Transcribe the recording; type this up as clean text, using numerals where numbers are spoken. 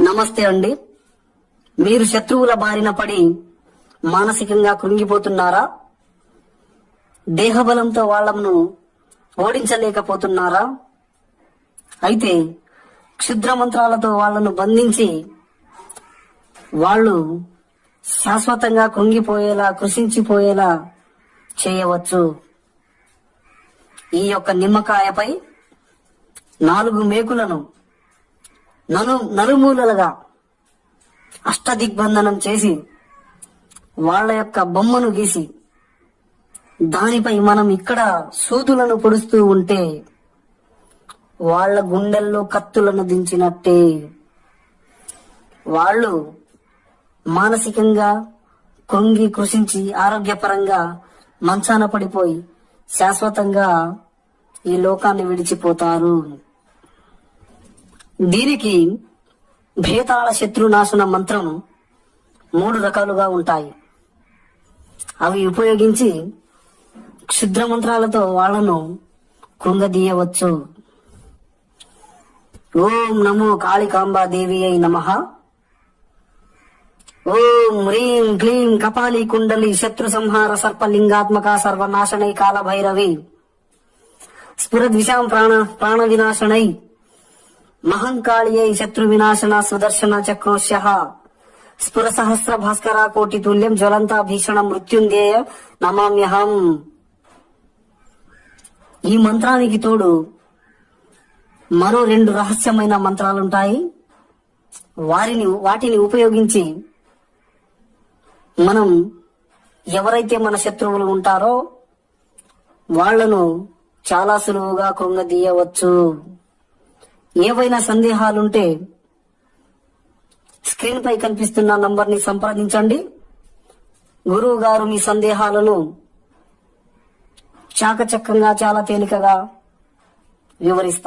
నమస్తే అండి. మీరు శత్రువుల బారిన పడి మానసికంగా కృంగిపోతున్నారా? దేహబలంతో వాళ్లను ఓడించలేకపోతున్నారా? అయితే క్షుద్ర మంత్రాలతో వాళ్లను బంధించి వాళ్ళు శాశ్వతంగా కృంగిపోయేలా, కృషించిపోయేలా చేయవచ్చు. ఈ యొక్క నిమ్మకాయపై 4 మేకులను నలుమూలలుగా అష్టదిగ్బంధనం చేసి వాళ్ళ యొక్క బొమ్మను గీసి దానిపై మనం ఇక్కడ సూదులను పొడుస్తూ ఉంటే వాళ్ళ గుండెల్లో కత్తులను దించినట్టే. వాళ్ళు మానసికంగా కృంగి కృషించి ఆరోగ్యపరంగా మంచాన పడిపోయి శాశ్వతంగా ఈ లోకాన్ని విడిచిపోతారు. దీనికి భేతాళ శత్రునాశన మంత్రం 3 రకాలుగా ఉంటాయి. అవి ఉపయోగించి క్షుద్ర మంత్రాలతో వాళ్లను కృంగదీయవచ్చు. ఓం నమో కాళికాంబాదేవి అయి నమః. ఓం హ్రీం క్లీం కపాలి కుండలి శత్రు సంహార సర్పలింగాత్మక సర్వనాశనై కాల భైరవి స్ఫురద్విషాం ప్రాణ వినాశనై మహంకాళియై శత్రు వినాశన సుదర్శన చక్రోశ్య స్ఫుర సహస్ర భాస్కర కోటి తుల్యం జ్వలంత భీషణ మృత్యుంజయ నమామ్యహం. ఈ మంత్రానికి తోడు మరో 2 రహస్యమైన మంత్రాలుంటాయి. వాటిని ఉపయోగించి మనం ఎవరైతే మన శత్రువులు ఉంటారో వాళ్లను చాలా సులువుగా కృంగదీయవచ్చు. ఏవైనా సందేహాలుంటే స్క్రీన్ పై కనిపిస్తున్న నంబర్ ని సంప్రదించండి. గురువు గారు మీ సందేహాలను చాకచక్యంగా చాలా తేలికగా వివరిస్తారు.